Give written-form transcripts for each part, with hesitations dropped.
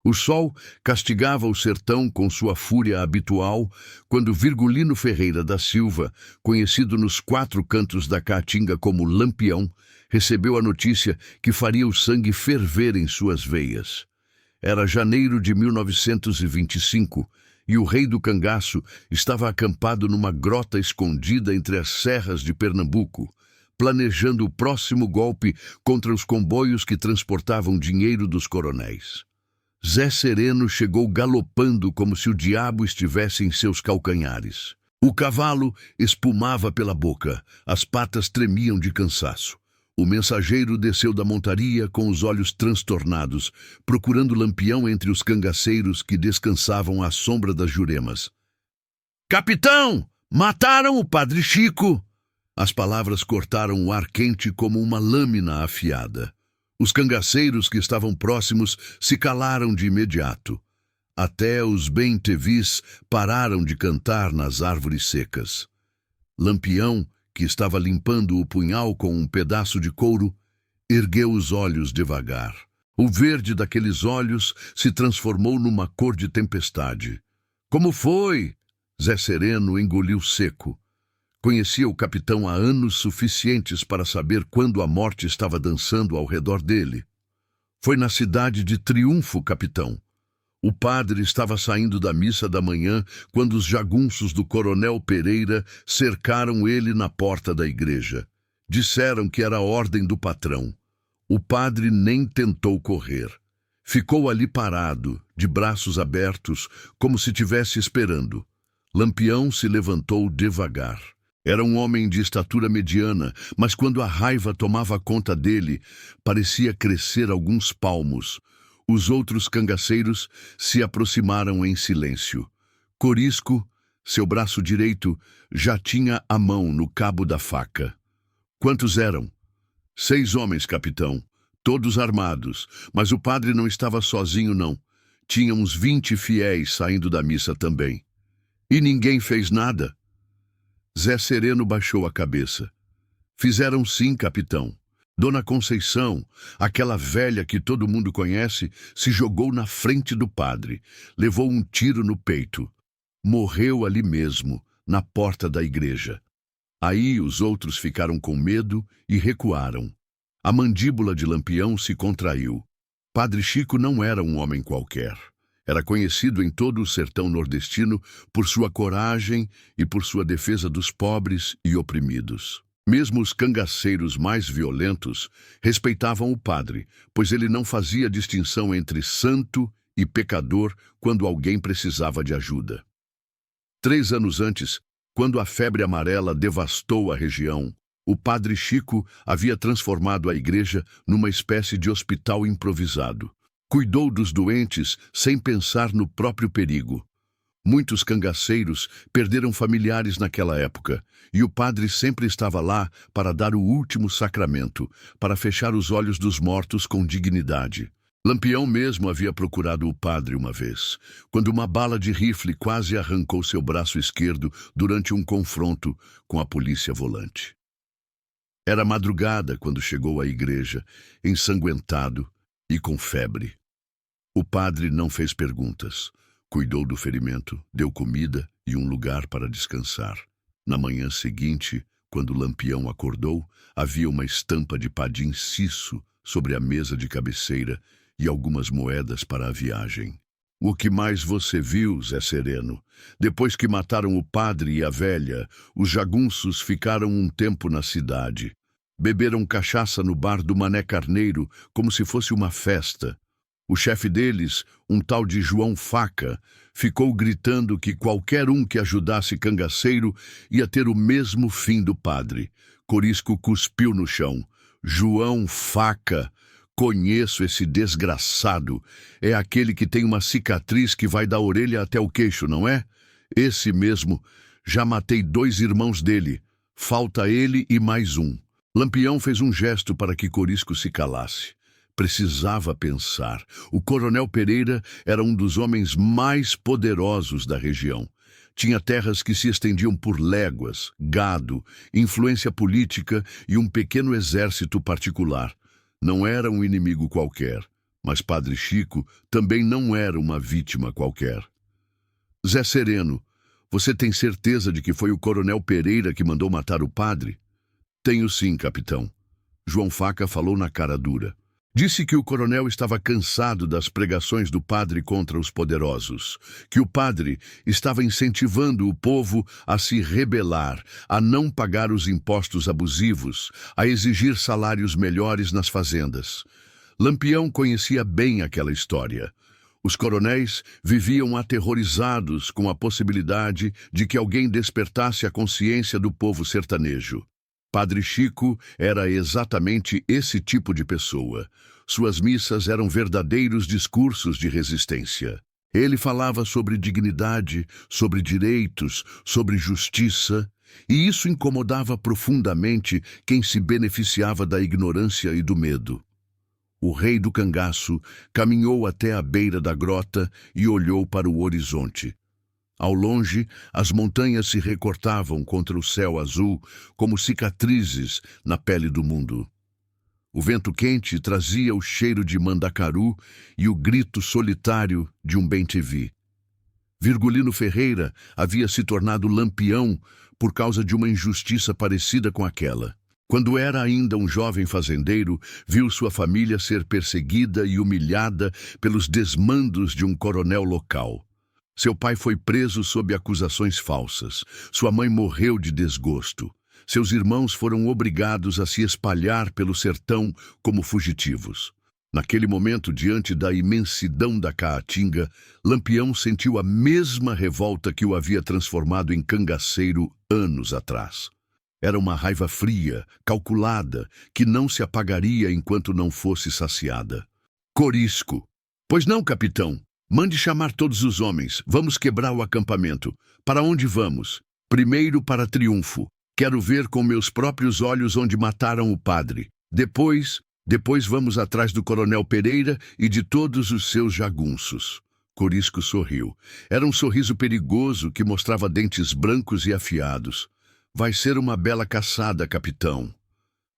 O sol castigava o sertão com sua fúria habitual quando Virgulino Ferreira da Silva, conhecido nos quatro cantos da Caatinga como Lampião, recebeu a notícia que faria o sangue ferver em suas veias. Era janeiro de 1925 e o rei do cangaço estava acampado numa grota escondida entre as serras de Pernambuco, planejando o próximo golpe contra os comboios que transportavam dinheiro dos coronéis. Zé Sereno chegou galopando como se o diabo estivesse em seus calcanhares. O cavalo espumava pela boca, as patas tremiam de cansaço. O mensageiro desceu da montaria com os olhos transtornados, procurando Lampião entre os cangaceiros que descansavam à sombra das juremas. "Capitão! Mataram o Padre Chico!" As palavras cortaram o ar quente como uma lâmina afiada. Os cangaceiros que estavam próximos se calaram de imediato. Até os bem-tevis pararam de cantar nas árvores secas. Lampião, que estava limpando o punhal com um pedaço de couro, ergueu os olhos devagar. O verde daqueles olhos se transformou numa cor de tempestade. "Como foi?" Zé Sereno engoliu seco. Conhecia o capitão há anos suficientes para saber quando a morte estava dançando ao redor dele. "Foi na cidade de Triunfo, capitão. O padre estava saindo da missa da manhã quando os jagunços do coronel Pereira cercaram ele na porta da igreja. Disseram que era a ordem do patrão. O padre nem tentou correr. Ficou ali parado, de braços abertos, como se estivesse esperando. Lampião se levantou devagar. Era um homem de estatura mediana, mas quando a raiva tomava conta dele, parecia crescer alguns palmos. Os outros cangaceiros se aproximaram em silêncio. Corisco, seu braço direito, já tinha a mão no cabo da faca. "Quantos eram?" "6 homens, capitão, todos armados, mas o padre não estava sozinho, não. Tinha uns 20 fiéis saindo da missa também." "E ninguém fez nada?" Zé Sereno baixou a cabeça. "Fizeram sim, capitão. Dona Conceição, aquela velha que todo mundo conhece, se jogou na frente do padre, levou um tiro no peito. Morreu ali mesmo, na porta da igreja. Aí os outros ficaram com medo e recuaram. A mandíbula de Lampião se contraiu. Padre Chico não era um homem qualquer. Era conhecido em todo o sertão nordestino por sua coragem e por sua defesa dos pobres e oprimidos. Mesmo os cangaceiros mais violentos respeitavam o padre, pois ele não fazia distinção entre santo e pecador quando alguém precisava de ajuda. 3 anos antes, quando a febre amarela devastou a região, o padre Chico havia transformado a igreja numa espécie de hospital improvisado. Cuidou dos doentes sem pensar no próprio perigo. Muitos cangaceiros perderam familiares naquela época, e o padre sempre estava lá para dar o último sacramento, para fechar os olhos dos mortos com dignidade. Lampião mesmo havia procurado o padre uma vez, quando uma bala de rifle quase arrancou seu braço esquerdo durante um confronto com a polícia volante. Era madrugada quando chegou à igreja, ensanguentado e com febre. O padre não fez perguntas. Cuidou do ferimento, deu comida e um lugar para descansar. Na manhã seguinte, quando Lampião acordou, havia uma estampa de Padim Cisso sobre a mesa de cabeceira e algumas moedas para a viagem. "O que mais você viu, Zé Sereno? Depois que mataram o padre e a velha, os jagunços ficaram um tempo na cidade. Beberam cachaça no bar do Mané Carneiro como se fosse uma festa. O chefe deles, um tal de João Faca, ficou gritando que qualquer um que ajudasse cangaceiro ia ter o mesmo fim do padre. Corisco cuspiu no chão. "João Faca, conheço esse desgraçado. É aquele que tem uma cicatriz que vai da orelha até o queixo, não é? Esse mesmo. Já matei 2 irmãos dele. Falta ele e mais um." Lampião fez um gesto para que Corisco se calasse. Precisava pensar. O coronel Pereira era um dos homens mais poderosos da região. Tinha terras que se estendiam por léguas, gado, influência política e um pequeno exército particular. Não era um inimigo qualquer, Mas Padre Chico também não era uma vítima qualquer. Zé Sereno, você tem certeza de que foi o Coronel Pereira que mandou matar o padre? Tenho sim, capitão. João Faca falou na cara dura. Disse que o coronel estava cansado das pregações do padre contra os poderosos, que o padre estava incentivando o povo a se rebelar, a não pagar os impostos abusivos, a exigir salários melhores nas fazendas. Lampião conhecia bem aquela história. Os coronéis viviam aterrorizados com a possibilidade de que alguém despertasse a consciência do povo sertanejo. Padre Chico era exatamente esse tipo de pessoa. Suas missas eram verdadeiros discursos de resistência. Ele falava sobre dignidade, sobre direitos, sobre justiça, e isso incomodava profundamente quem se beneficiava da ignorância e do medo. O rei do cangaço caminhou até a beira da grota e olhou para o horizonte. Ao longe, as montanhas se recortavam contra o céu azul como cicatrizes na pele do mundo. O vento quente trazia o cheiro de mandacaru e o grito solitário de um bem-te-vi. Virgulino Ferreira havia se tornado Lampião por causa de uma injustiça parecida com aquela. Quando era ainda um jovem fazendeiro, viu sua família ser perseguida e humilhada pelos desmandos de um coronel local. Seu pai foi preso sob acusações falsas. Sua mãe morreu de desgosto. Seus irmãos foram obrigados a se espalhar pelo sertão como fugitivos. Naquele momento, diante da imensidão da Caatinga, Lampião sentiu a mesma revolta que o havia transformado em cangaceiro anos atrás. Era uma raiva fria, calculada, que não se apagaria enquanto não fosse saciada. Corisco. Pois não, capitão. Mande chamar todos os homens. Vamos quebrar o acampamento. Para onde vamos? Primeiro para Triunfo. Quero ver com meus próprios olhos onde mataram o padre. Depois vamos atrás do Coronel Pereira e de todos os seus jagunços. Corisco sorriu. Era um sorriso perigoso que mostrava dentes brancos e afiados. Vai ser uma bela caçada, capitão.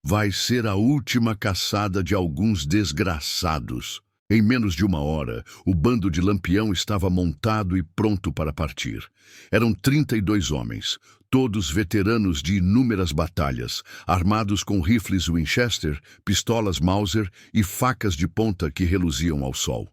Vai ser a última caçada de alguns desgraçados. Em menos de uma hora, o bando de Lampião estava montado e pronto para partir. Eram 32 homens, todos veteranos de inúmeras batalhas, armados com rifles Winchester, pistolas Mauser e facas de ponta que reluziam ao sol.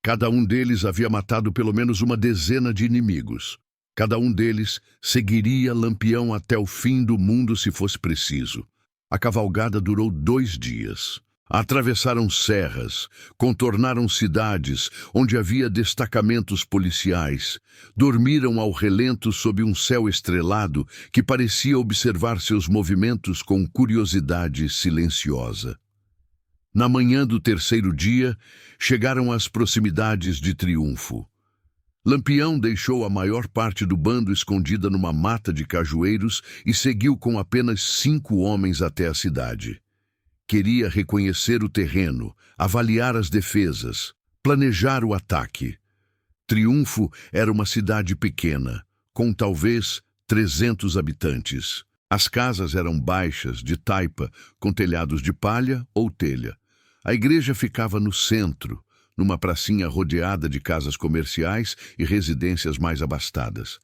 Cada um deles havia matado pelo menos uma dezena de inimigos. Cada um deles seguiria Lampião até o fim do mundo se fosse preciso. A cavalgada durou 2 dias. Atravessaram serras, contornaram cidades onde havia destacamentos policiais, dormiram ao relento sob um céu estrelado que parecia observar seus movimentos com curiosidade silenciosa. Na manhã do 3º dia, chegaram às proximidades de Triunfo. Lampião deixou a maior parte do bando escondida numa mata de cajueiros e seguiu com apenas 5 homens até a cidade. Queria reconhecer o terreno, avaliar as defesas, planejar o ataque. Triunfo era uma cidade pequena, com talvez 300 habitantes. As casas eram baixas, de taipa, com telhados de palha ou telha. A igreja ficava no centro, numa pracinha rodeada de casas comerciais e residências mais abastadas.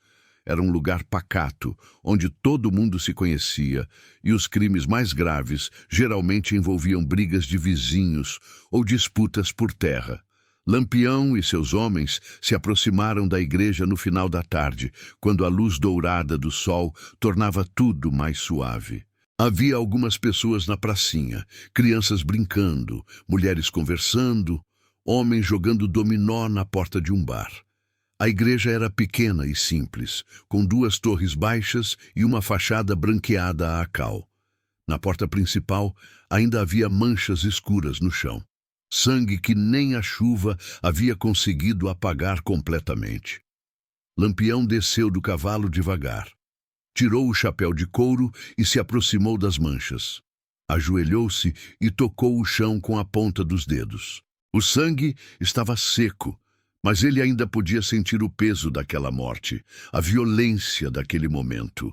Era um lugar pacato, onde todo mundo se conhecia, e os crimes mais graves geralmente envolviam brigas de vizinhos ou disputas por terra. Lampião e seus homens se aproximaram da igreja no final da tarde, quando a luz dourada do sol tornava tudo mais suave. Havia algumas pessoas na pracinha, crianças brincando, mulheres conversando, homens jogando dominó na porta de um bar. A igreja era pequena e simples, com 2 torres baixas e uma fachada branqueada a cal. Na porta principal ainda havia manchas escuras no chão. Sangue que nem a chuva havia conseguido apagar completamente. Lampião desceu do cavalo devagar. Tirou o chapéu de couro e se aproximou das manchas. Ajoelhou-se e tocou o chão com a ponta dos dedos. O sangue estava seco, mas ele ainda podia sentir o peso daquela morte, a violência daquele momento.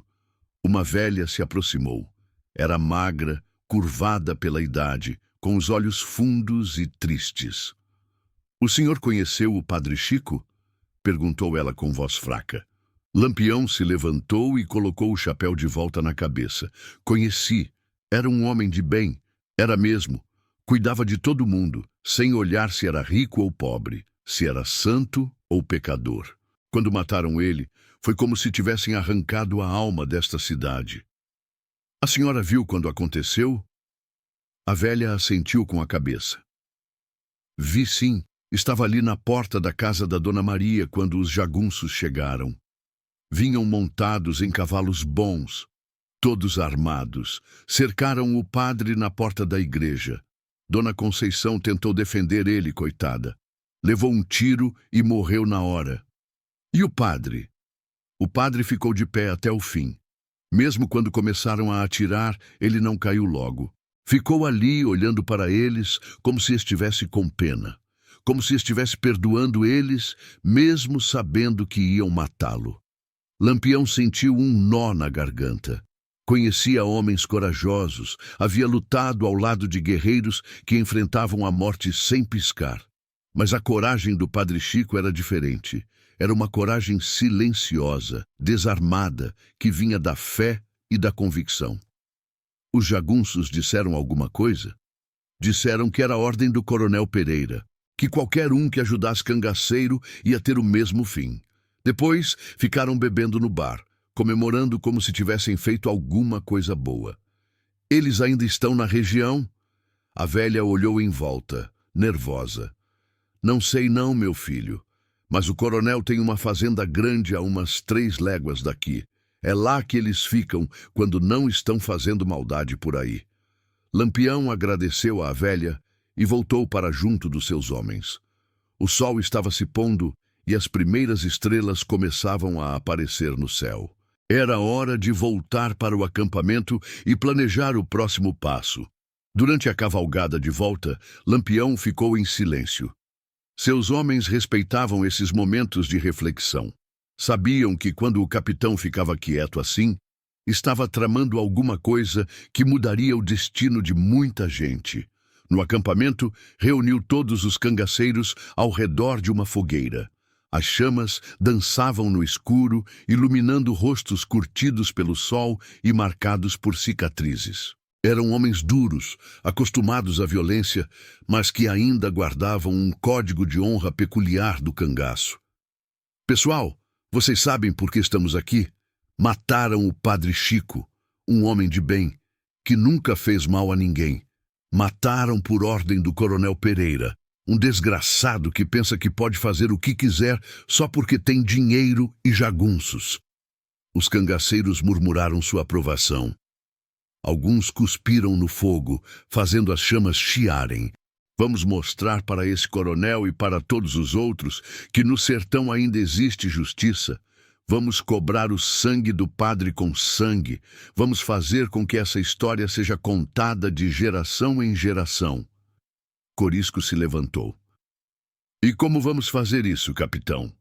Uma velha se aproximou. Era magra, curvada pela idade, com os olhos fundos e tristes. "O senhor conheceu o padre Chico?" perguntou ela com voz fraca. Lampião se levantou e colocou o chapéu de volta na cabeça. "Conheci. Era um homem de bem. Era mesmo. Cuidava de todo mundo, sem olhar se era rico ou pobre, se era santo ou pecador. Quando mataram ele, foi como se tivessem arrancado a alma desta cidade." "A senhora viu quando aconteceu?" A velha assentiu com a cabeça. "Vi sim. Estava ali na porta da casa da Dona Maria quando os jagunços chegaram. Vinham montados em cavalos bons, todos armados. Cercaram o padre na porta da igreja. Dona Conceição tentou defender ele, coitada. Levou um tiro e morreu na hora. E o padre? O padre ficou de pé até o fim. Mesmo quando começaram a atirar, ele não caiu logo. Ficou ali olhando para eles como se estivesse com pena. Como se estivesse perdoando eles, mesmo sabendo que iam matá-lo. Lampião sentiu um nó na garganta. Conhecia homens corajosos, havia lutado ao lado de guerreiros que enfrentavam a morte sem piscar. Mas a coragem do padre Chico era diferente. Era uma coragem silenciosa, desarmada, que vinha da fé e da convicção. Os jagunços disseram alguma coisa? Disseram que era a ordem do coronel Pereira, que qualquer um que ajudasse cangaceiro ia ter o mesmo fim. Depois ficaram bebendo no bar, comemorando como se tivessem feito alguma coisa boa. "Eles ainda estão na região?" A velha olhou em volta, nervosa. "Não sei não, meu filho, mas o coronel tem uma fazenda grande a umas 3 léguas daqui. É lá que eles ficam quando não estão fazendo maldade por aí." Lampião agradeceu à velha e voltou para junto dos seus homens. O sol estava se pondo e as primeiras estrelas começavam a aparecer no céu. Era hora de voltar para o acampamento e planejar o próximo passo. Durante a cavalgada de volta, Lampião ficou em silêncio. Seus homens respeitavam esses momentos de reflexão. Sabiam que quando o capitão ficava quieto assim, estava tramando alguma coisa que mudaria o destino de muita gente. No acampamento, reuniu todos os cangaceiros ao redor de uma fogueira. As chamas dançavam no escuro, iluminando rostos curtidos pelo sol e marcados por cicatrizes. Eram homens duros, acostumados à violência, mas que ainda guardavam um código de honra peculiar do cangaço. "Pessoal, vocês sabem por que estamos aqui? Mataram o padre Chico, um homem de bem, que nunca fez mal a ninguém. Mataram por ordem do coronel Pereira, um desgraçado que pensa que pode fazer o que quiser só porque tem dinheiro e jagunços." Os cangaceiros murmuraram sua aprovação. Alguns cuspiram no fogo, fazendo as chamas chiarem. "Vamos mostrar para esse coronel e para todos os outros que no sertão ainda existe justiça. Vamos cobrar o sangue do padre com sangue. Vamos fazer com que essa história seja contada de geração em geração." Corisco se levantou. "E como vamos fazer isso, capitão?"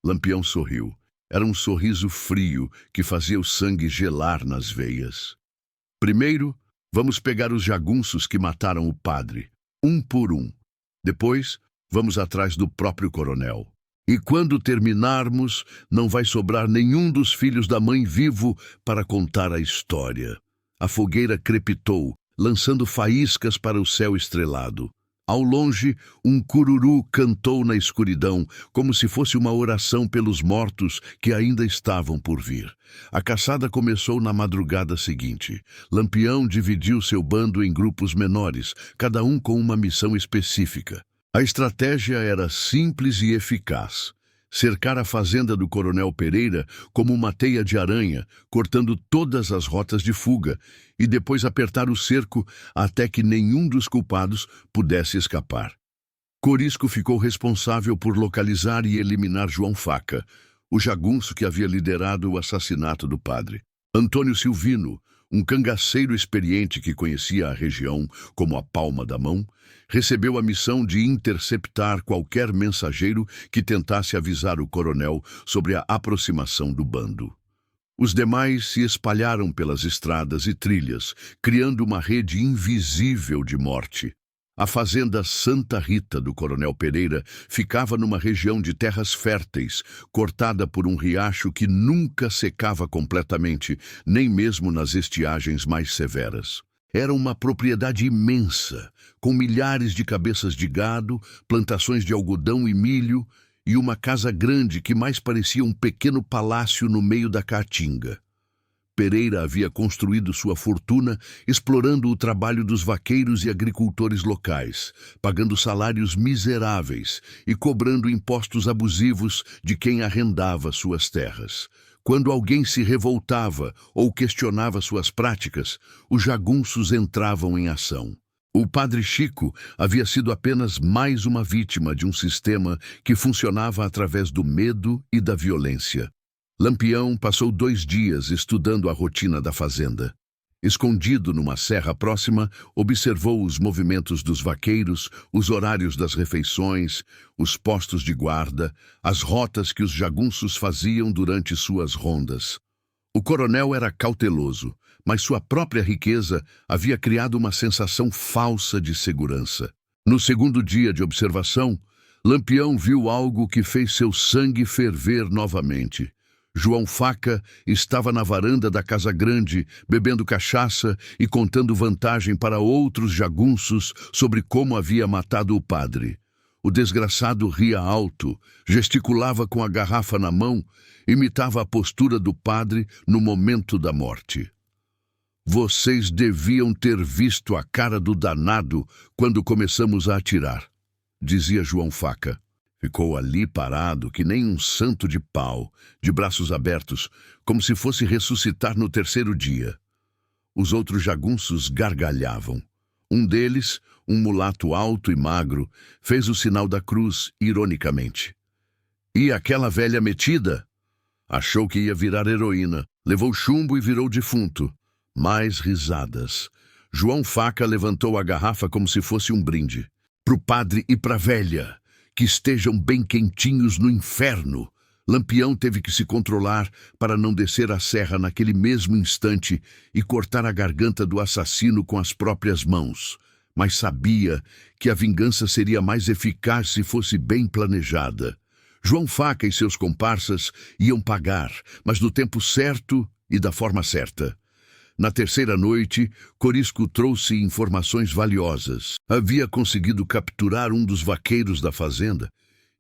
Lampião sorriu. Era um sorriso frio que fazia o sangue gelar nas veias. "Primeiro, vamos pegar os jagunços que mataram o padre, um por um. Depois, vamos atrás do próprio coronel. E quando terminarmos, não vai sobrar nenhum dos filhos da mãe vivo para contar a história." A fogueira crepitou, lançando faíscas para o céu estrelado. Ao longe, um cururu cantou na escuridão, como se fosse uma oração pelos mortos que ainda estavam por vir. A caçada começou na madrugada seguinte. Lampião dividiu seu bando em grupos menores, cada um com uma missão específica. A estratégia era simples e eficaz. Cercar a fazenda do coronel Pereira como uma teia de aranha, cortando todas as rotas de fuga, e depois apertar o cerco até que nenhum dos culpados pudesse escapar. Corisco ficou responsável por localizar e eliminar João Faca, o jagunço que havia liderado o assassinato do padre. Antônio Silvino, um cangaceiro experiente que conhecia a região como a palma da mão, recebeu a missão de interceptar qualquer mensageiro que tentasse avisar o coronel sobre a aproximação do bando. Os demais se espalharam pelas estradas e trilhas, criando uma rede invisível de morte. A fazenda Santa Rita do Coronel Pereira ficava numa região de terras férteis, cortada por um riacho que nunca secava completamente, nem mesmo nas estiagens mais severas. Era uma propriedade imensa, com milhares de cabeças de gado, plantações de algodão e milho, e uma casa grande que mais parecia um pequeno palácio no meio da caatinga. Pereira havia construído sua fortuna explorando o trabalho dos vaqueiros e agricultores locais, pagando salários miseráveis e cobrando impostos abusivos de quem arrendava suas terras. Quando alguém se revoltava ou questionava suas práticas, os jagunços entravam em ação. O Padre Chico havia sido apenas mais uma vítima de um sistema que funcionava através do medo e da violência. Lampião passou 2 dias estudando a rotina da fazenda. Escondido numa serra próxima, observou os movimentos dos vaqueiros, os horários das refeições, os postos de guarda, as rotas que os jagunços faziam durante suas rondas. O coronel era cauteloso, mas sua própria riqueza havia criado uma sensação falsa de segurança. No segundo dia de observação, Lampião viu algo que fez seu sangue ferver novamente. João Faca estava na varanda da Casa Grande, bebendo cachaça e contando vantagem para outros jagunços sobre como havia matado o padre. O desgraçado ria alto, gesticulava com a garrafa na mão, imitava a postura do padre no momento da morte. Vocês deviam ter visto a cara do danado quando começamos a atirar, dizia João Faca. Ficou ali parado que nem um santo de pau, de braços abertos, como se fosse ressuscitar no 3º dia. Os outros jagunços gargalhavam. Um deles, um mulato alto e magro, fez o sinal da cruz, ironicamente. E aquela velha metida? Achou que ia virar heroína, levou chumbo e virou defunto. Mais risadas. João Faca levantou a garrafa como se fosse um brinde. Pro padre e pra velha. Que estejam bem quentinhos no inferno. Lampião teve que se controlar para não descer a serra naquele mesmo instante e cortar a garganta do assassino com as próprias mãos. Mas sabia que a vingança seria mais eficaz se fosse bem planejada. João Faca e seus comparsas iam pagar, mas no tempo certo e da forma certa. Na 3ª noite, Corisco trouxe informações valiosas. Havia conseguido capturar um dos vaqueiros da fazenda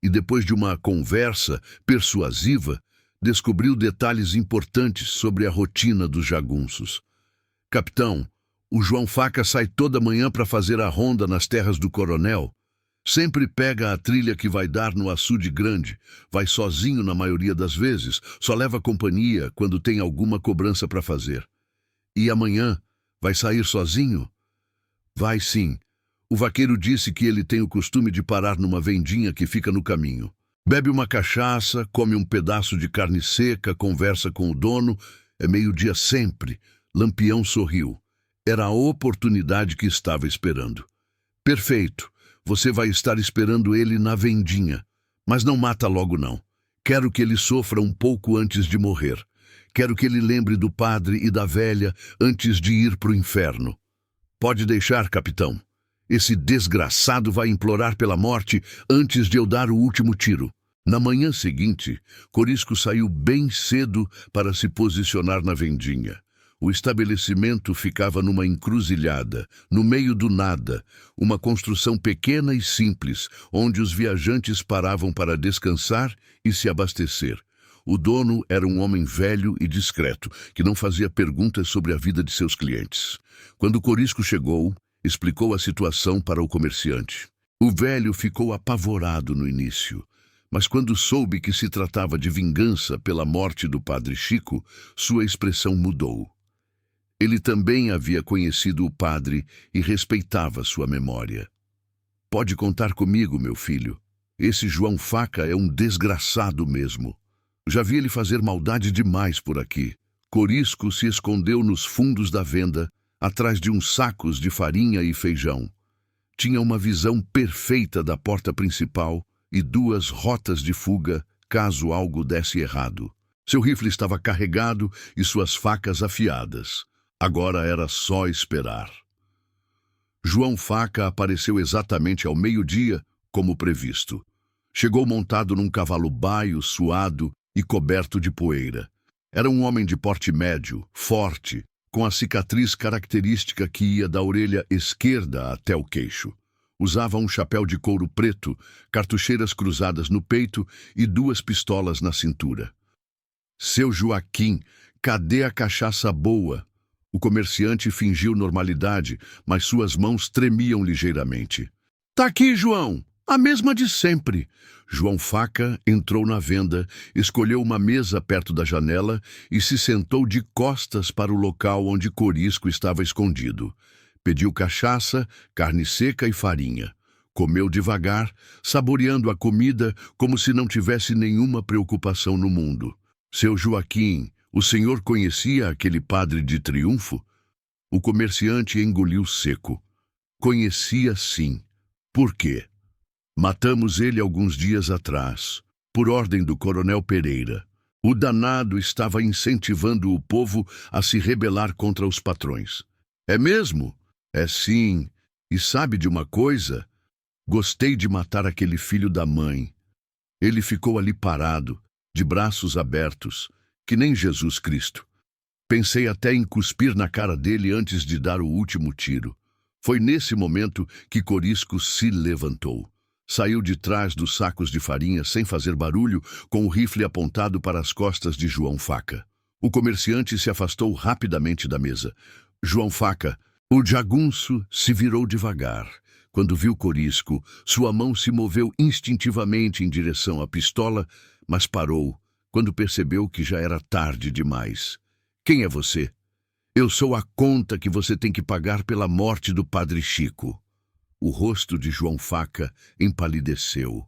e, depois de uma conversa persuasiva, descobriu detalhes importantes sobre a rotina dos jagunços. Capitão, o João Faca sai toda manhã para fazer a ronda nas terras do coronel. Sempre pega a trilha que vai dar no açude grande. Vai sozinho na maioria das vezes, só leva companhia quando tem alguma cobrança para fazer. E amanhã vai sair sozinho? Vai sim. O vaqueiro disse que ele tem o costume de parar numa vendinha que fica no caminho. Bebe uma cachaça, come um pedaço de carne seca, conversa com o dono. É meio-dia sempre. Lampião sorriu. Era a oportunidade que estava esperando. Perfeito. Você vai estar esperando ele na vendinha. Mas não mata logo não. Quero que ele sofra um pouco antes de morrer. Quero que ele lembre do padre e da velha antes de ir para o inferno. Pode deixar, capitão. Esse desgraçado vai implorar pela morte antes de eu dar o último tiro. Na manhã seguinte, Corisco saiu bem cedo para se posicionar na vendinha. O estabelecimento ficava numa encruzilhada, no meio do nada, uma construção pequena e simples, onde os viajantes paravam para descansar e se abastecer. O dono era um homem velho e discreto, que não fazia perguntas sobre a vida de seus clientes. Quando Corisco chegou, explicou a situação para o comerciante. O velho ficou apavorado no início, mas quando soube que se tratava de vingança pela morte do Padre Chico, sua expressão mudou. Ele também havia conhecido o padre e respeitava sua memória. Pode contar comigo, meu filho. Esse João Faca é um desgraçado mesmo. Já vi ele fazer maldade demais por aqui. Corisco se escondeu nos fundos da venda, atrás de uns sacos de farinha e feijão. Tinha uma visão perfeita da porta principal e 2 rotas de fuga, caso algo desse errado. Seu rifle estava carregado e suas facas afiadas. Agora era só esperar. João Faca apareceu exatamente ao meio-dia, como previsto. Chegou montado num cavalo baio, suado e coberto de poeira. Era um homem de porte médio, forte, com a cicatriz característica que ia da orelha esquerda até o queixo. Usava um chapéu de couro preto, cartucheiras cruzadas no peito e 2 pistolas na cintura. Seu Joaquim, cadê a cachaça boa? O comerciante fingiu normalidade, mas suas mãos tremiam ligeiramente. Tá aqui, João! A mesma de sempre. João Faca entrou na venda, escolheu uma mesa perto da janela e se sentou de costas para o local onde Corisco estava escondido. Pediu cachaça, carne seca e farinha. Comeu devagar, saboreando a comida como se não tivesse nenhuma preocupação no mundo. Seu Joaquim, o senhor conhecia aquele padre de Triunfo? O comerciante engoliu seco. Conhecia sim. Por quê? Matamos ele alguns dias atrás, por ordem do coronel Pereira. O danado estava incentivando o povo a se rebelar contra os patrões. É mesmo? É sim. E sabe de uma coisa? Gostei de matar aquele filho da mãe. Ele ficou ali parado, de braços abertos, que nem Jesus Cristo. Pensei até em cuspir na cara dele antes de dar o último tiro. Foi nesse momento que Corisco se levantou. Saiu de trás dos sacos de farinha sem fazer barulho, com o rifle apontado para as costas de João Faca. O comerciante se afastou rapidamente da mesa. João Faca, o jagunço, se virou devagar. Quando viu Corisco, sua mão se moveu instintivamente em direção à pistola, mas parou quando percebeu que já era tarde demais. Quem é você? Eu sou a conta que você tem que pagar pela morte do Padre Chico. O rosto de João Faca empalideceu.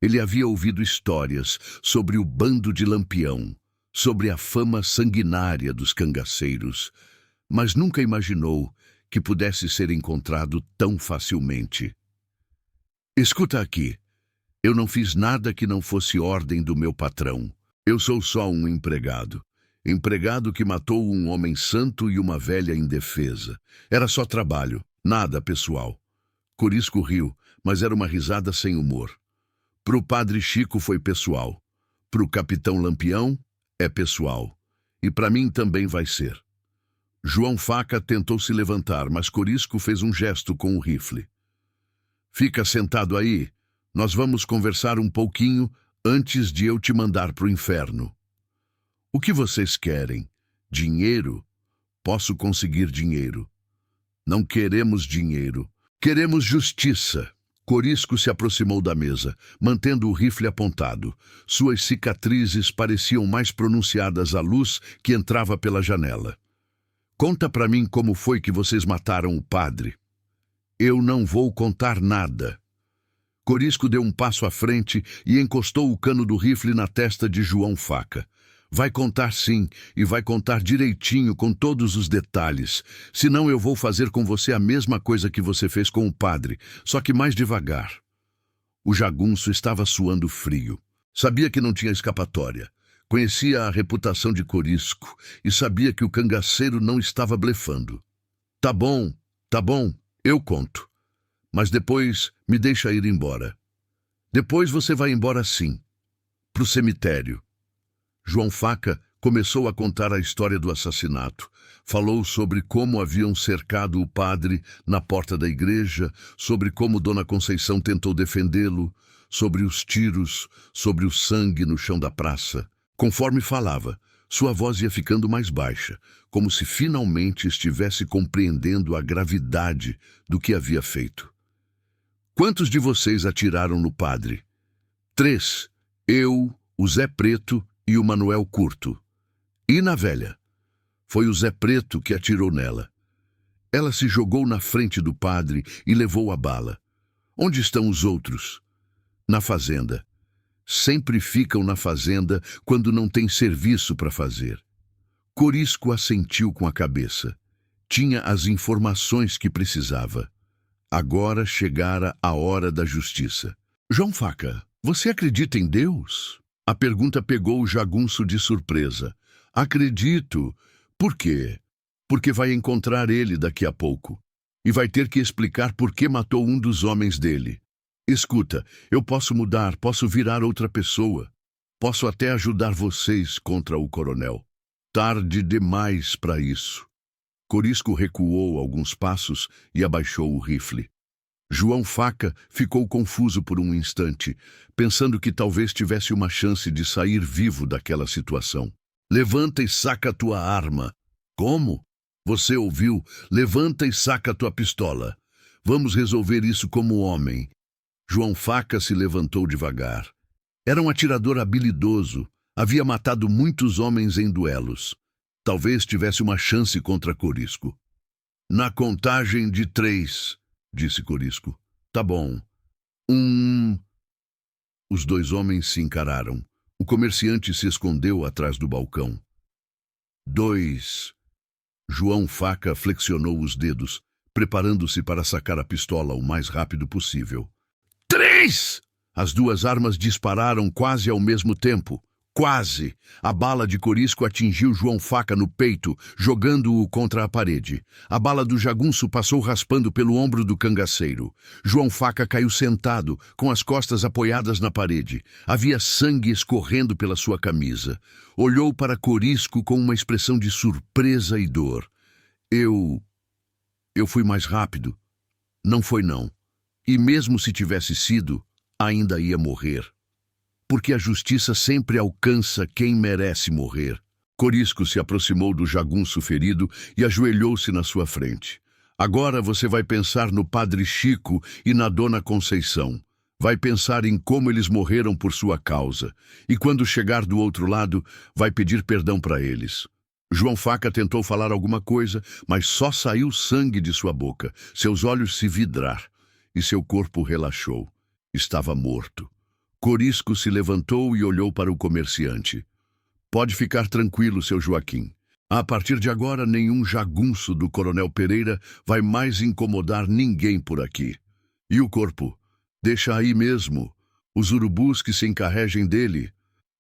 Ele havia ouvido histórias sobre o bando de Lampião, sobre a fama sanguinária dos cangaceiros, mas nunca imaginou que pudesse ser encontrado tão facilmente. Escuta aqui, eu não fiz nada que não fosse ordem do meu patrão. Eu sou só um empregado. Empregado que matou um homem santo e uma velha indefesa. Era só trabalho, nada pessoal. Corisco riu, mas era uma risada sem humor. Pro Padre Chico foi pessoal. Pro Capitão Lampião é pessoal. E para mim também vai ser. João Faca tentou se levantar, mas Corisco fez um gesto com o rifle. Fica sentado aí. Nós vamos conversar um pouquinho antes de eu te mandar pro inferno. O que vocês querem? Dinheiro? Posso conseguir dinheiro. Não queremos dinheiro. Queremos justiça. Corisco se aproximou da mesa, mantendo o rifle apontado. Suas cicatrizes pareciam mais pronunciadas à luz que entrava pela janela. Conta pra mim como foi que vocês mataram o padre. Eu não vou contar nada. Corisco deu um passo à frente e encostou o cano do rifle na testa de João Faca. Vai contar sim, e vai contar direitinho, com todos os detalhes. Senão eu vou fazer com você a mesma coisa que você fez com o padre, só que mais devagar. O jagunço estava suando frio. Sabia que não tinha escapatória. Conhecia a reputação de Corisco e sabia que o cangaceiro não estava blefando. Tá bom, eu conto. Mas depois me deixa ir embora. Depois você vai embora sim, pro cemitério. João Faca começou a contar a história do assassinato. Falou sobre como haviam cercado o padre na porta da igreja, sobre como Dona Conceição tentou defendê-lo, sobre os tiros, sobre o sangue no chão da praça. Conforme falava, sua voz ia ficando mais baixa, como se finalmente estivesse compreendendo a gravidade do que havia feito. Quantos de vocês atiraram no padre? 3. Eu, o Zé Preto e o Manuel Curto. E na velha? Foi o Zé Preto que atirou nela. Ela se jogou na frente do padre e levou a bala. Onde estão os outros? Na fazenda. Sempre ficam na fazenda quando não tem serviço para fazer. Corisco assentiu com a cabeça. Tinha as informações que precisava. Agora chegara a hora da justiça. João Faca, você acredita em Deus? A pergunta pegou o jagunço de surpresa. Acredito. Por quê? Porque vai encontrar ele daqui a pouco. E vai ter que explicar por que matou um dos homens dele. Escuta, eu posso mudar, posso virar outra pessoa. Posso até ajudar vocês contra o coronel. Tarde demais para isso. Corisco recuou alguns passos e abaixou o rifle. João Faca ficou confuso por um instante, pensando que talvez tivesse uma chance de sair vivo daquela situação. Levanta e saca a tua arma. Como? Você ouviu? Levanta e saca a tua pistola. Vamos resolver isso como homem. João Faca se levantou devagar. Era um atirador habilidoso. Havia matado muitos homens em duelos. Talvez tivesse uma chance contra Corisco. Na contagem de 3, disse Corisco. Tá bom. 1. Os dois homens se encararam. O comerciante se escondeu atrás do balcão. 2. João Faca flexionou os dedos, preparando-se para sacar a pistola o mais rápido possível. 3! As duas armas dispararam quase ao mesmo tempo. Quase! A bala de Corisco atingiu João Faca no peito, jogando-o contra a parede. A bala do jagunço passou raspando pelo ombro do cangaceiro. João Faca caiu sentado, com as costas apoiadas na parede. Havia sangue escorrendo pela sua camisa. Olhou para Corisco com uma expressão de surpresa e dor. Eu fui mais rápido. Não foi não. E mesmo se tivesse sido, ainda ia morrer. Porque a justiça sempre alcança quem merece morrer. Corisco se aproximou do jagunço ferido e ajoelhou-se na sua frente. Agora você vai pensar no Padre Chico e na Dona Conceição. Vai pensar em como eles morreram por sua causa. E quando chegar do outro lado, vai pedir perdão para eles. João Faca tentou falar alguma coisa, mas só saiu sangue de sua boca. Seus olhos se vidraram e seu corpo relaxou. Estava morto. Corisco se levantou e olhou para o comerciante. Pode ficar tranquilo, seu Joaquim. A partir de agora, nenhum jagunço do Coronel Pereira vai mais incomodar ninguém por aqui. E o corpo? Deixa aí mesmo. Os urubus que se encarreguem dele.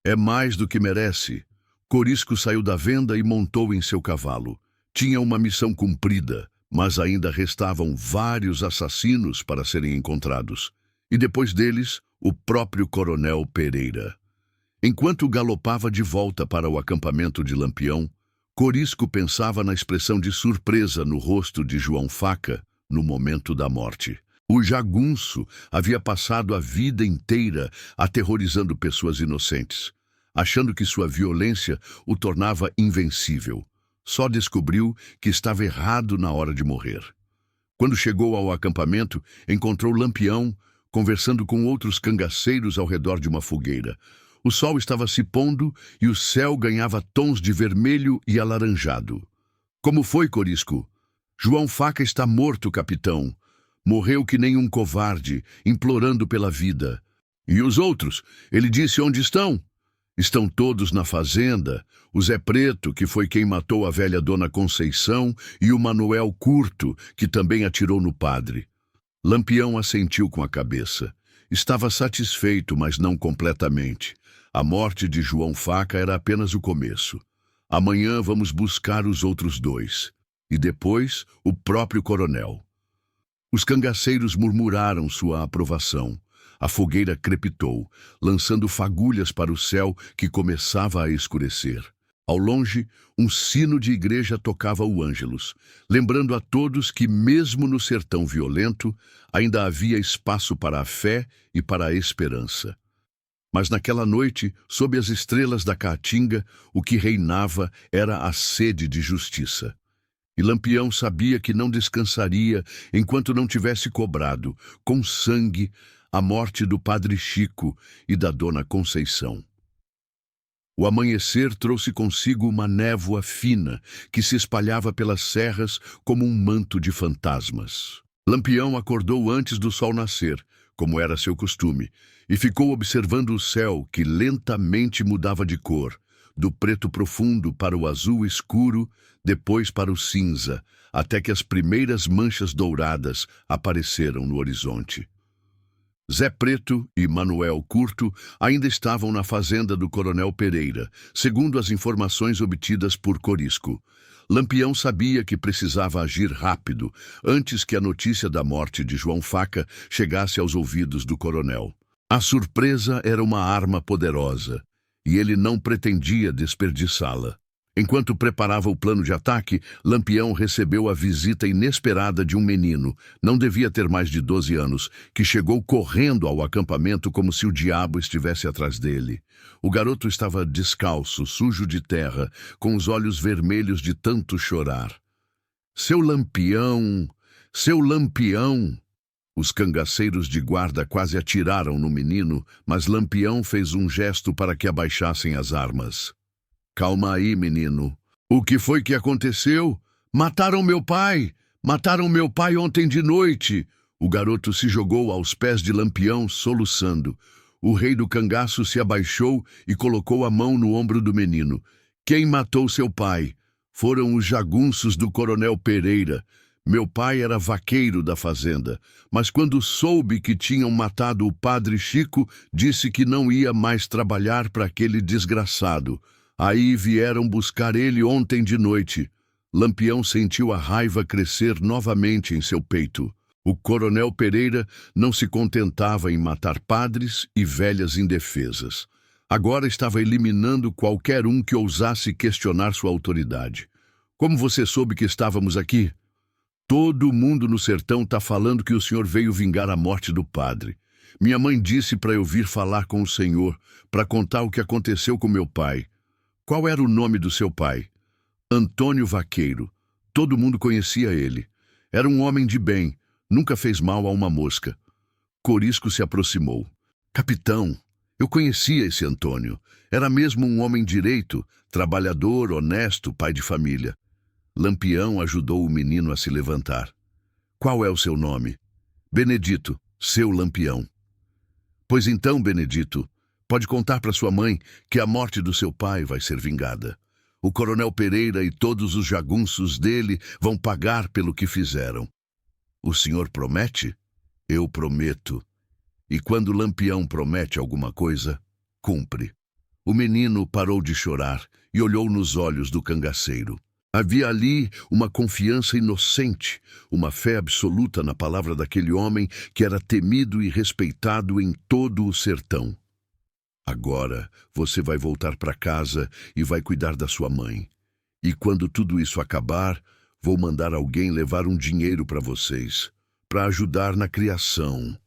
É mais do que merece. Corisco saiu da venda e montou em seu cavalo. Tinha uma missão cumprida, mas ainda restavam vários assassinos para serem encontrados. E depois deles, o próprio Coronel Pereira. Enquanto galopava de volta para o acampamento de Lampião, Corisco pensava na expressão de surpresa no rosto de João Faca no momento da morte. O jagunço havia passado a vida inteira aterrorizando pessoas inocentes, achando que sua violência o tornava invencível. Só descobriu que estava errado na hora de morrer. Quando chegou ao acampamento, encontrou Lampião conversando com outros cangaceiros ao redor de uma fogueira. O sol estava se pondo e o céu ganhava tons de vermelho e alaranjado. Como foi, Corisco? João Faca está morto, capitão. Morreu que nem um covarde, implorando pela vida. E os outros? Ele disse onde estão? Estão todos na fazenda. O Zé Preto, que foi quem matou a velha Dona Conceição, e o Manuel Curto, que também atirou no padre. Lampião assentiu com a cabeça. Estava satisfeito, mas não completamente. A morte de João Faca era apenas o começo. Amanhã vamos buscar os outros 2. E depois, o próprio coronel. Os cangaceiros murmuraram sua aprovação. A fogueira crepitou, lançando fagulhas para o céu que começava a escurecer. Ao longe, um sino de igreja tocava o Ângelus, lembrando a todos que, mesmo no sertão violento, ainda havia espaço para a fé e para a esperança. Mas naquela noite, sob as estrelas da Caatinga, o que reinava era a sede de justiça. E Lampião sabia que não descansaria enquanto não tivesse cobrado, com sangue, a morte do Padre Chico e da Dona Conceição. O amanhecer trouxe consigo uma névoa fina que se espalhava pelas serras como um manto de fantasmas. Lampião acordou antes do sol nascer, como era seu costume, e ficou observando o céu que lentamente mudava de cor, do preto profundo para o azul escuro, depois para o cinza, até que as primeiras manchas douradas apareceram no horizonte. Zé Preto e Manuel Curto ainda estavam na fazenda do Coronel Pereira, segundo as informações obtidas por Corisco. Lampião sabia que precisava agir rápido, antes que a notícia da morte de João Faca chegasse aos ouvidos do coronel. A surpresa era uma arma poderosa, e ele não pretendia desperdiçá-la. Enquanto preparava o plano de ataque, Lampião recebeu a visita inesperada de um menino, não devia ter mais de 12 anos, que chegou correndo ao acampamento como se o diabo estivesse atrás dele. O garoto estava descalço, sujo de terra, com os olhos vermelhos de tanto chorar. Seu Lampião! Seu Lampião! Os cangaceiros de guarda quase atiraram no menino, mas Lampião fez um gesto para que abaixassem as armas. Calma aí, menino. O que foi que aconteceu? Mataram meu pai! Mataram meu pai ontem de noite! O garoto se jogou aos pés de Lampião, soluçando. O rei do cangaço se abaixou e colocou a mão no ombro do menino. Quem matou seu pai? Foram os jagunços do coronel Pereira. Meu pai era vaqueiro da fazenda, mas quando soube que tinham matado o padre Chico, disse que não ia mais trabalhar para aquele desgraçado. Aí vieram buscar ele ontem de noite. Lampião sentiu a raiva crescer novamente em seu peito. O coronel Pereira não se contentava em matar padres e velhas indefesas. Agora estava eliminando qualquer um que ousasse questionar sua autoridade. Como você soube que estávamos aqui? Todo mundo no sertão está falando que o senhor veio vingar a morte do padre. Minha mãe disse para eu vir falar com o senhor, para contar o que aconteceu com meu pai. Qual era o nome do seu pai? Antônio Vaqueiro. Todo mundo conhecia ele. Era um homem de bem, nunca fez mal a uma mosca. Corisco se aproximou. Capitão, eu conhecia esse Antônio. Era mesmo um homem direito, trabalhador, honesto, pai de família. Lampião ajudou o menino a se levantar. Qual é o seu nome? Benedito, seu Lampião. Pois então, Benedito, pode contar para sua mãe que a morte do seu pai vai ser vingada. O coronel Pereira e todos os jagunços dele vão pagar pelo que fizeram. O senhor promete? Eu prometo. E quando Lampião promete alguma coisa, cumpre. O menino parou de chorar e olhou nos olhos do cangaceiro. Havia ali uma confiança inocente, uma fé absoluta na palavra daquele homem que era temido e respeitado em todo o sertão. Agora você vai voltar para casa e vai cuidar da sua mãe. E quando tudo isso acabar, vou mandar alguém levar um dinheiro para vocês, para ajudar na criação.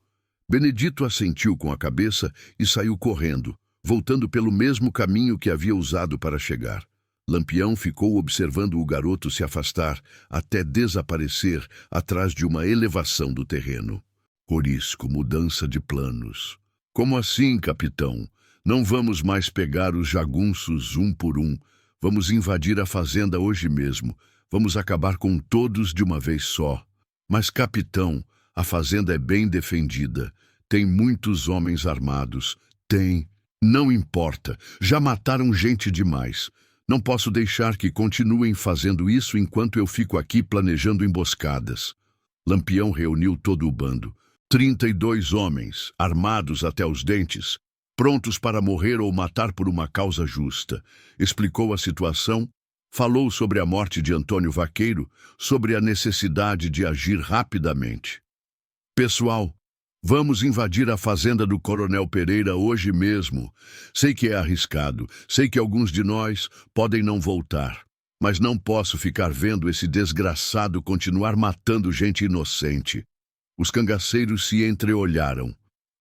Benedito assentiu com a cabeça e saiu correndo, voltando pelo mesmo caminho que havia usado para chegar. Lampião ficou observando o garoto se afastar até desaparecer atrás de uma elevação do terreno. Corisco, mudança de planos. Como assim, capitão? Não vamos mais pegar os jagunços um por um. Vamos invadir a fazenda hoje mesmo. Vamos acabar com todos de uma vez só. Mas, capitão, a fazenda é bem defendida. Tem muitos homens armados. Tem. Não importa. Já mataram gente demais. Não posso deixar que continuem fazendo isso enquanto eu fico aqui planejando emboscadas. Lampião reuniu todo o bando. 32 homens, armados até os dentes, prontos para morrer ou matar por uma causa justa. Explicou a situação, falou sobre a morte de Antônio Vaqueiro, sobre a necessidade de agir rapidamente. Pessoal, vamos invadir a fazenda do Coronel Pereira hoje mesmo. Sei que é arriscado, sei que alguns de nós podem não voltar, mas não posso ficar vendo esse desgraçado continuar matando gente inocente. Os cangaceiros se entreolharam.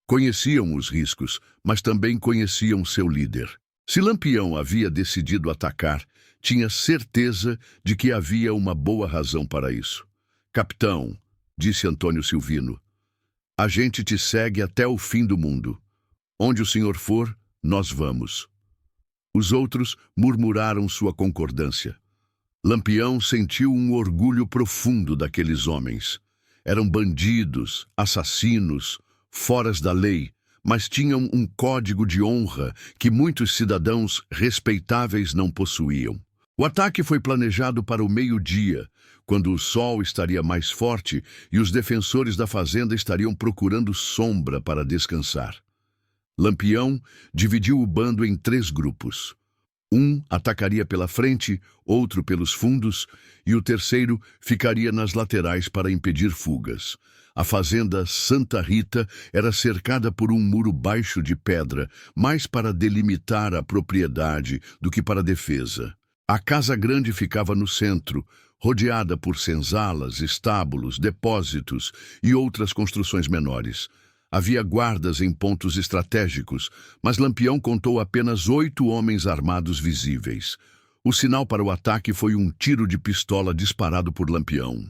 Conheciam os riscos, mas também conheciam seu líder. Se Lampião havia decidido atacar, tinha certeza de que havia uma boa razão para isso. Capitão, disse Antônio Silvino, a gente te segue até o fim do mundo. Onde o senhor for, nós vamos. Os outros murmuraram sua concordância. Lampião sentiu um orgulho profundo daqueles homens. Eram bandidos, assassinos, foras da lei, mas tinham um código de honra que muitos cidadãos respeitáveis não possuíam. O ataque foi planejado para o meio-dia, quando o sol estaria mais forte e os defensores da fazenda estariam procurando sombra para descansar. Lampião dividiu o bando em 3 grupos. Um atacaria pela frente, outro pelos fundos, e o terceiro ficaria nas laterais para impedir fugas. A fazenda Santa Rita era cercada por um muro baixo de pedra, mais para delimitar a propriedade do que para defesa. A casa grande ficava no centro, rodeada por senzalas, estábulos, depósitos e outras construções menores. Havia guardas em pontos estratégicos, mas Lampião contou apenas 8 homens armados visíveis. O sinal para o ataque foi um tiro de pistola disparado por Lampião.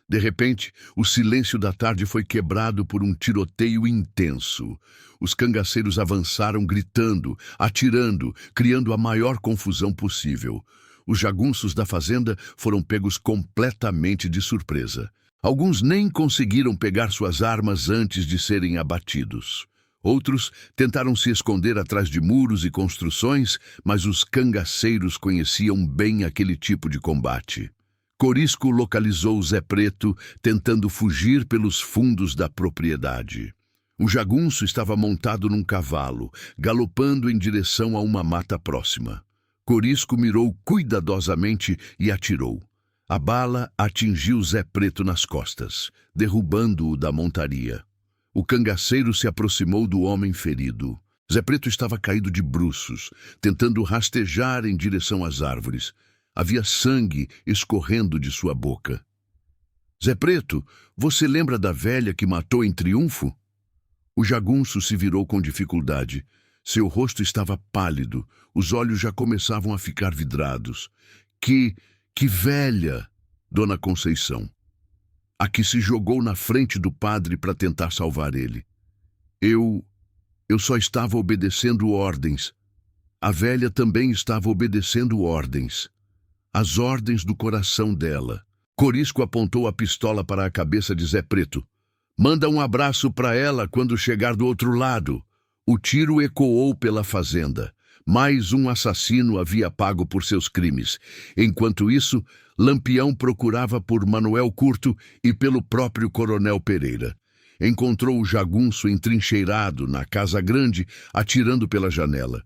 De repente, o silêncio da tarde foi quebrado por um tiroteio intenso. Os cangaceiros avançaram gritando, atirando, criando a maior confusão possível. Os jagunços da fazenda foram pegos completamente de surpresa. Alguns nem conseguiram pegar suas armas antes de serem abatidos. Outros tentaram se esconder atrás de muros e construções, mas os cangaceiros conheciam bem aquele tipo de combate. Corisco localizou Zé Preto, tentando fugir pelos fundos da propriedade. O jagunço estava montado num cavalo, galopando em direção a uma mata próxima. Corisco mirou cuidadosamente e atirou. A bala atingiu Zé Preto nas costas, derrubando-o da montaria. O cangaceiro se aproximou do homem ferido. Zé Preto estava caído de bruços, tentando rastejar em direção às árvores. Havia sangue escorrendo de sua boca. Zé Preto, você lembra da velha que matou em triunfo? O jagunço se virou com dificuldade. Seu rosto estava pálido, os olhos já começavam a ficar vidrados. Que velha, Dona Conceição! A que se jogou na frente do padre para tentar salvar ele. Eu só estava obedecendo ordens. A velha também estava obedecendo ordens. As ordens do coração dela. Corisco apontou a pistola para a cabeça de Zé Preto. Manda um abraço para ela quando chegar do outro lado. O tiro ecoou pela fazenda. Mais um assassino havia pago por seus crimes. Enquanto isso, Lampião procurava por Manuel Curto e pelo próprio Coronel Pereira. Encontrou o jagunço entrincheirado na casa grande, atirando pela janela.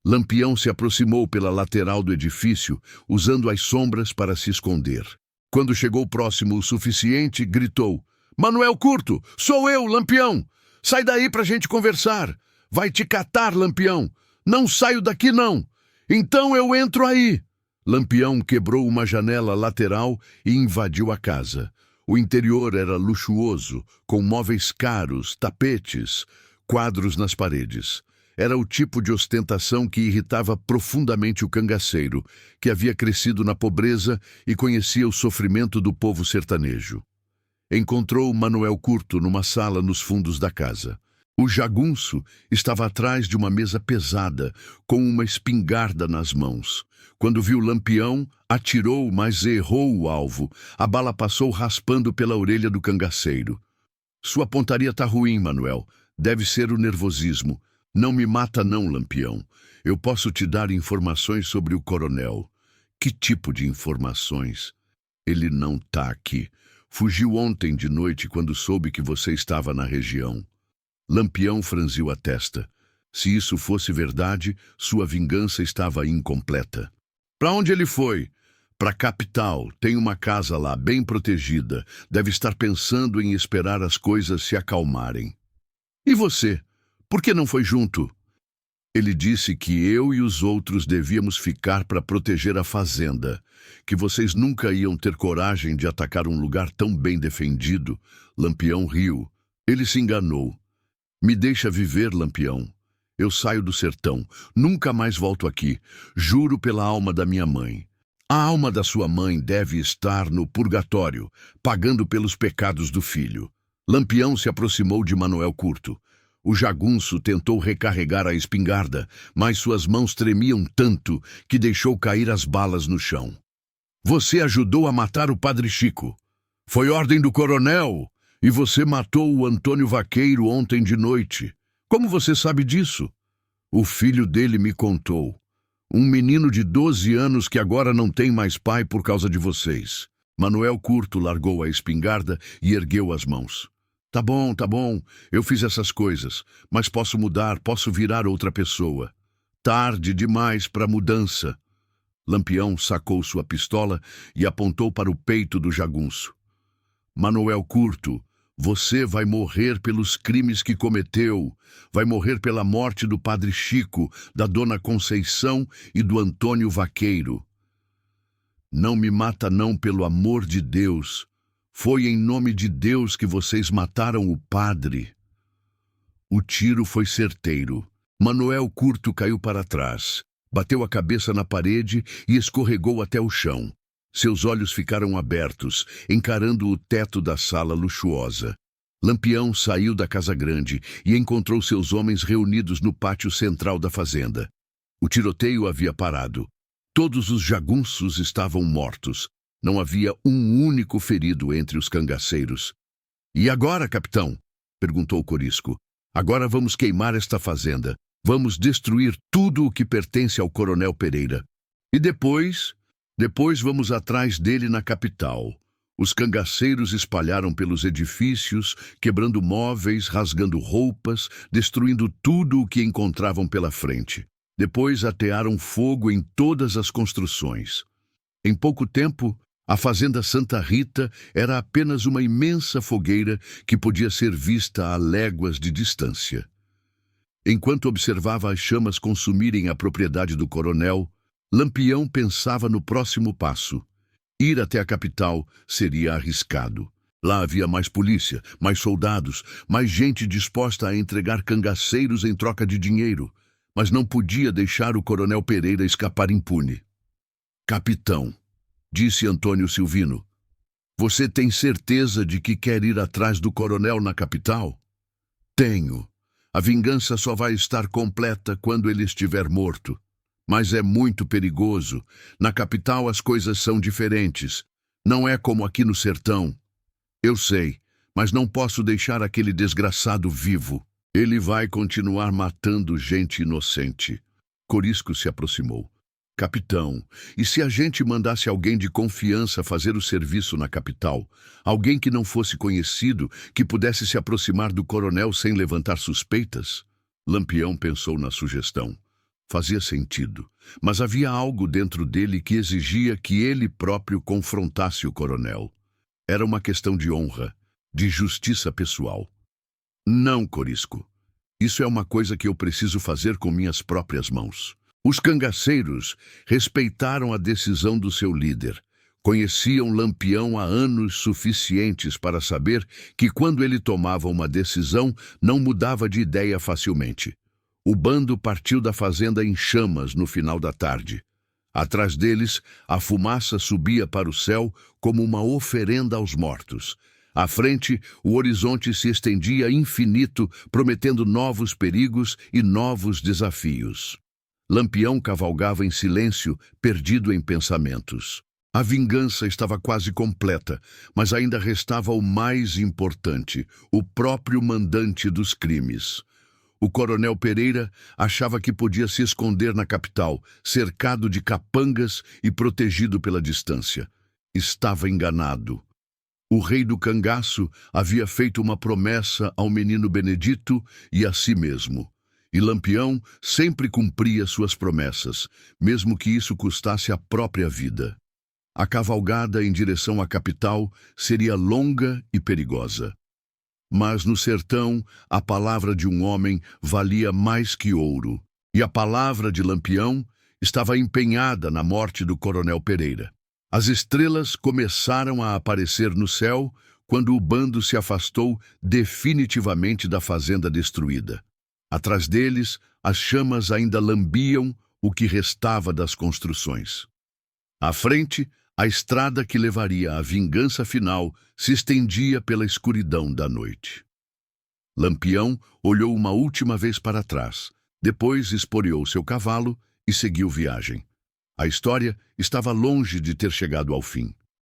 Lampião se aproximou pela lateral do edifício, usando as sombras para se esconder. Quando chegou próximo o suficiente, gritou: Manuel Curto, sou eu, Lampião! Sai daí pra gente conversar! Vai te catar, Lampião! Não saio daqui, não! Então eu entro aí! Lampião quebrou uma janela lateral e invadiu a casa. O interior era luxuoso, com móveis caros, tapetes, quadros nas paredes. Era o tipo de ostentação que irritava profundamente o cangaceiro, que havia crescido na pobreza e conhecia o sofrimento do povo sertanejo. Encontrou Manuel Curto numa sala nos fundos da casa. O jagunço estava atrás de uma mesa pesada, com uma espingarda nas mãos. Quando viu Lampião, atirou, mas errou o alvo. A bala passou raspando pela orelha do cangaceiro. Sua pontaria tá ruim, Manuel. Deve ser o nervosismo. Não me mata não, Lampião. Eu posso te dar informações sobre o coronel. Que tipo de informações? Ele não tá aqui. Fugiu ontem de noite quando soube que você estava na região. Lampião franziu a testa. Se isso fosse verdade, sua vingança estava incompleta. Para onde ele foi? Para a capital. Tem uma casa lá, bem protegida. Deve estar pensando em esperar as coisas se acalmarem. E você? Por que não foi junto? Ele disse que eu e os outros devíamos ficar para proteger a fazenda, que vocês nunca iam ter coragem de atacar um lugar tão bem defendido. Lampião riu. Ele se enganou. Me deixa viver, Lampião. Eu saio do sertão. Nunca mais volto aqui. Juro pela alma da minha mãe. A alma da sua mãe deve estar no purgatório, pagando pelos pecados do filho. Lampião se aproximou de Manuel Curto. O jagunço tentou recarregar a espingarda, mas suas mãos tremiam tanto que deixou cair as balas no chão. Você ajudou a matar o Padre Chico. Foi ordem do coronel, e você matou o Antônio Vaqueiro ontem de noite. Como você sabe disso? O filho dele me contou. Um menino de 12 anos que agora não tem mais pai por causa de vocês. Manuel Curto largou a espingarda e ergueu as mãos. Tá bom, eu fiz essas coisas, mas posso mudar, posso virar outra pessoa. Tarde demais para mudança. Lampião sacou sua pistola e apontou para o peito do jagunço. Manuel Curto, você vai morrer pelos crimes que cometeu. Vai morrer pela morte do padre Chico, da dona Conceição e do Antônio Vaqueiro. Não me mata não, pelo amor de Deus. Foi em nome de Deus que vocês mataram o padre. O tiro foi certeiro. Manuel Curto caiu para trás, bateu a cabeça na parede e escorregou até o chão. Seus olhos ficaram abertos, encarando o teto da sala luxuosa. Lampião saiu da casa grande e encontrou seus homens reunidos no pátio central da fazenda. O tiroteio havia parado. Todos os jagunços estavam mortos. Não havia um único ferido entre os cangaceiros. E agora, capitão? Perguntou Corisco. Agora vamos queimar esta fazenda. Vamos destruir tudo o que pertence ao Coronel Pereira. E depois vamos atrás dele na capital. Os cangaceiros espalharam pelos edifícios, quebrando móveis, rasgando roupas, destruindo tudo o que encontravam pela frente. Depois atearam fogo em todas as construções. Em pouco tempo, a fazenda Santa Rita era apenas uma imensa fogueira que podia ser vista a léguas de distância. Enquanto observava as chamas consumirem a propriedade do coronel, Lampião pensava no próximo passo. Ir até a capital seria arriscado. Lá havia mais polícia, mais soldados, mais gente disposta a entregar cangaceiros em troca de dinheiro, mas não podia deixar o Coronel Pereira escapar impune. Capitão, disse Antônio Silvino, você tem certeza de que quer ir atrás do coronel na capital? Tenho. A vingança só vai estar completa quando ele estiver morto. Mas é muito perigoso. Na capital as coisas são diferentes. Não é como aqui no sertão. Eu sei, mas não posso deixar aquele desgraçado vivo. Ele vai continuar matando gente inocente. Corisco se aproximou. Capitão, e se a gente mandasse alguém de confiança fazer o serviço na capital? Alguém que não fosse conhecido, que pudesse se aproximar do coronel sem levantar suspeitas? Lampião pensou na sugestão. Fazia sentido, mas havia algo dentro dele que exigia que ele próprio confrontasse o coronel. Era uma questão de honra, de justiça pessoal. Não, Corisco. Isso é uma coisa que eu preciso fazer com minhas próprias mãos. Os cangaceiros respeitaram a decisão do seu líder. Conheciam Lampião há anos suficientes para saber que quando ele tomava uma decisão, não mudava de ideia facilmente. O bando partiu da fazenda em chamas no final da tarde. Atrás deles, a fumaça subia para o céu como uma oferenda aos mortos. À frente, o horizonte se estendia infinito, prometendo novos perigos e novos desafios. Lampião cavalgava em silêncio, perdido em pensamentos. A vingança estava quase completa, mas ainda restava o mais importante, o próprio mandante dos crimes. O coronel Pereira achava que podia se esconder na capital, cercado de capangas e protegido pela distância. Estava enganado. O rei do cangaço havia feito uma promessa ao menino Benedito e a si mesmo. E Lampião sempre cumpria suas promessas, mesmo que isso custasse a própria vida. A cavalgada em direção à capital seria longa e perigosa. Mas no sertão, a palavra de um homem valia mais que ouro. E a palavra de Lampião estava empenhada na morte do coronel Pereira. As estrelas começaram a aparecer no céu quando o bando se afastou definitivamente da fazenda destruída. Atrás deles, as chamas ainda lambiam o que restava das construções. À frente, a estrada que levaria à vingança final se estendia pela escuridão da noite. Lampião olhou uma última vez para trás, depois esporeou seu cavalo e seguiu viagem. A história estava longe de ter chegado ao fim.